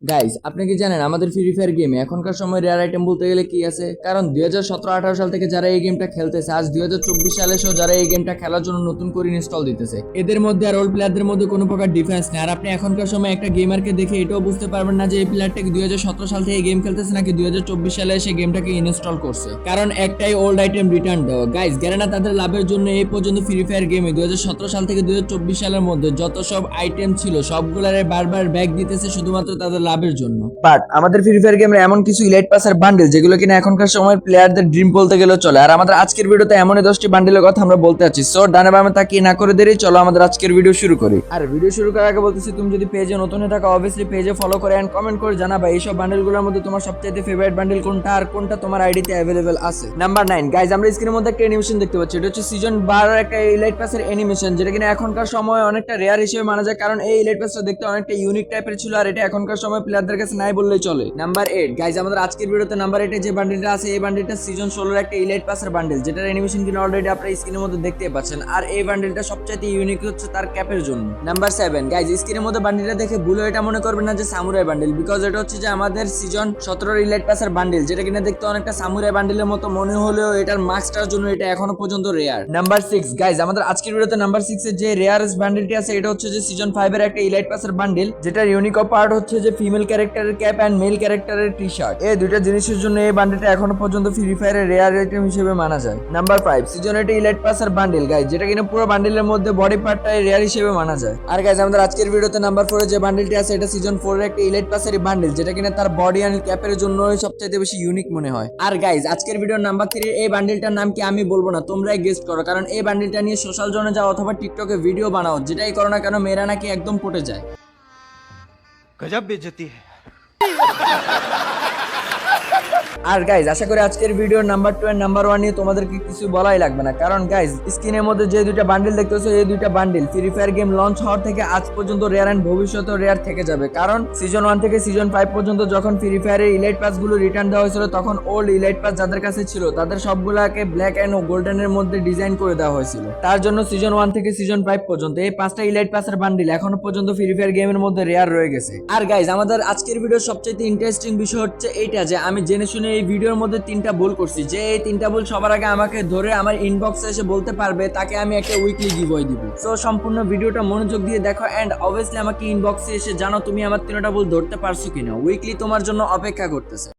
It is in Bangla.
গাইস, আপনি কি জানেন আমাদের ফ্রি ফায়ার গেমে এখনকার সময় রেয়ার আইটেম বলতে গেলে কি আছে? কারণ 2017-18 সাল থেকে যারা এই গেমটা খেলতেছে, আজ 2024 সালে এসেও যারা এই গেমটা খেলার জন্য নতুন করে ইনস্টল দিতেছে, এদের মধ্যে আর ওল্ড প্লেয়ারদের মধ্যে কোনো প্রকার ডিফারেন্স নেই। আর আপনি এখনকার সময় একটা গেমারকে দেখে এটাও বুঝতে পারবেন না যে এই প্লেয়ারটা কি 2017 সাল থেকে গেম খেলতেছে নাকি 2024 সালে এসে গেমটাকে ইনস্টল করছে। কারণ একটাই ওল্ড আইটেম রিটার্ন দেওয়া। গাইস, গ্যারেনা তাদের লাভের জন্য এই পর্যন্ত ফ্রি ফায়ার গেমে 2017 সাল থেকে 2024 সালের মধ্যে যত সব আইটেম ছিল সবগুলারে বারবার ব্যাক দিতেছে শুধুমাত্র তাদের লাভের জন্য। বাট আমাদের ফ্রি ফায়ার গেমের এমন কিছু ইলাইট পাসের বান্ডেল যেগুলো কিনা এখনকার সময়ের প্লেয়ারদের ড্রিম বলতে গেলেও চলে। আর আমাদের আজকের ভিডিওতে এমনই 10টি বান্ডেলের কথা আমরা বলতে যাচ্ছি। সো ডানে বামে তাকিয়ে না করে দেরি, চলো আমাদের আজকের ভিডিও শুরু করি। আর ভিডিও শুরু করার আগে বলতেছি, তুমি যদি পেজে নতুন হয়ে থাকো অবভিয়াসলি পেজে ফলো করে এন্ড কমেন্ট করে জানাবা এইসব বান্ডেলগুলোর মধ্যে তোমার সবচেয়ে ফেভারিট বান্ডেল কোনটা আর কোনটা তোমার আইডিতে অ্যাভেলেবেল আছে। নাম্বার 9 গাইজ, আমরা স্ক্রিনের মধ্যে একটা অ্যানিমেশন দেখতে পাচ্ছি। এটা হচ্ছে সিজন 12 একটা ইলাইট পাসের অ্যানিমেশন, যেটা কিনা এখনকার সময় অনেকটা রেয়ার হিসেবে মানা যায়, কারণ এই ইলাইট পাসটা দেখতে অনেকটা ইউনিক টাইপের ছিল আর এটা এখনকার সময় প্লেয়ারদের কাছে নাই বললেই চলে। নাম্বার 8 গাইজ, আমাদের আজকের ভিডিওতে নাম্বার 8 এ যে বান্ডেলটা আছে এই বান্ডেলটা সিজন 16 এর একটা ইলাইট পাসের বান্ডেল, যেটার অ্যানিমেশন কিনা অলরেডি আপনারা স্ক্রিনের মধ্যে দেখতে পাচ্ছেন। আর এই বান্ডেলটা সবচেয়ে ইউনিক হচ্ছে তার ক্যাপের জন্য। নাম্বার 7 গাইজ, স্ক্রিনের মধ্যে বান্ডেলটা দেখে ভুলে এটা মনে করবেন না যে সামুরাই বান্ডেল, বিকজ এটা হচ্ছে যে আমাদের সিজন 17 এর ইলাইট পাসের বান্ডেল, যেটা কিনা দেখতে অনেকটা সামুরাই বান্ডেলের মতো মনে হলেও এটার মার্কসটার জন্য এটা এখনো পর্যন্ত রেয়ার। নাম্বার 6 গাইজ, আমাদের আজকের ভিডিওতে নাম্বার 6 এর যে রেয়ারেস্ট বান্ডেলটি আছে এটা হচ্ছে যে সিজন 5 এর একটা ইলাইট পাসের বান্ডেল, যেটার ইউনিক পার্ট হচ্ছে যে ফিমেল ক্যারেক্টারের ক্যাপ এন্ড মেল ক্যারেক্টারের টি শার্ট। এই দুইটা জিনিসের জন্য এই বান্ডেলটা এখনো পর্যন্ত ফ্রি ফায়ারের রেয়ার আইটেম হিসেবে মানা যায়। নাম্বার 5 সিজন 8 ইলাইট পাসের বান্ডেল গাইজ, যেটা কিনা পুরো বান্ডেলের মধ্যে বডি পার্টটাই রেয়ার হিসেবে মানা যায়। আর গাইজ, আমাদের আজকের ভিডিওতে নাম্বার 4 এ যে বান্ডেলটি আছে এটা সিজন 4 এর একটা ইলাইট পাসের বান্ডেল, যেটা কিনা তার বডি এন্ড ক্যাপের জন্য সবচেয়ে বেশি ইউনিক মনে হয়। আর গাইজ, আজকের ভিডিওর নাম্বার 3 এই বান্ডেলটার নাম কি আমি বলবো না, তোমরাই গেস করো, কারণ এই বান্ডেলটা নিয়ে সোশ্যাল জোনে যাও অথবা টিকটকে ভিডিও বানাও, যেটাই করো না কেন মেয়েরা নাকি একদম পটে যায়। गजब बेइज्जती है। আর গাইজ, আশা করি আজকের ভিডিওর নাম্বার 2 এর নাম্বার 1 নিয়ে তোমাদেরকে কিছু বলাই লাগবে না, কারণ গাইজ স্ক্রিনের মধ্যে যে দুইটা বান্ডেল দেখতেছো এই দুইটা bundle free fire game launch হওয়ার থেকে আজ পর্যন্ত রেয়ার এন্ড ভবিষ্যতেও রেয়ার থেকে যাবে। কারণ সিজন 1 থেকে সিজন 5 পর্যন্ত যখন ফ্রি ফায়ারের ইলাইট পাস গুলো রিটার্ন দেওয়া হয়েছিল, তখন ওল্ড ইলাইট পাস যাদের কাছে ছিল তাদের সবগুলাকে ব্ল্যাক এন্ড গোল্ডেন এর মধ্যে ডিজাইন করে দেওয়া হয়েছিল। তার জন্য সিজন 1 থেকে সিজন 5 পর্যন্ত এই 5টা ইলাইট পাসের বান্ডেল এখনো পর্যন্ত ফ্রি ফায়ার গেমের মধ্যে রেয়ার রয়ে গেছে। আর গাইজ, আমাদের আজকের ভিডিওর সবচেয়ে ইন্টারেস্টিং বিষয় হচ্ছে এইটা যে আমি জেনে শুনে এই ভিডিওর মধ্যে 3টা ভুল করছি, যে এই 3টা ভুল সবার আগে আমাকে ধরে আমার ইনবক্সে এসে বলতে পারবে তাকে আমি একটা উইকলি গিভওয়ে দিব। সো সম্পূর্ণ ভিডিওটা মনোযোগ দিয়ে দেখো এন্ড অবভিয়াসলি আমাকে ইনবক্সে এসে জানো তুমি আমার 3টা ভুল ধরতে পারছো কিনা। উইকলি তোমার জন্য অপেক্ষা করতেছে।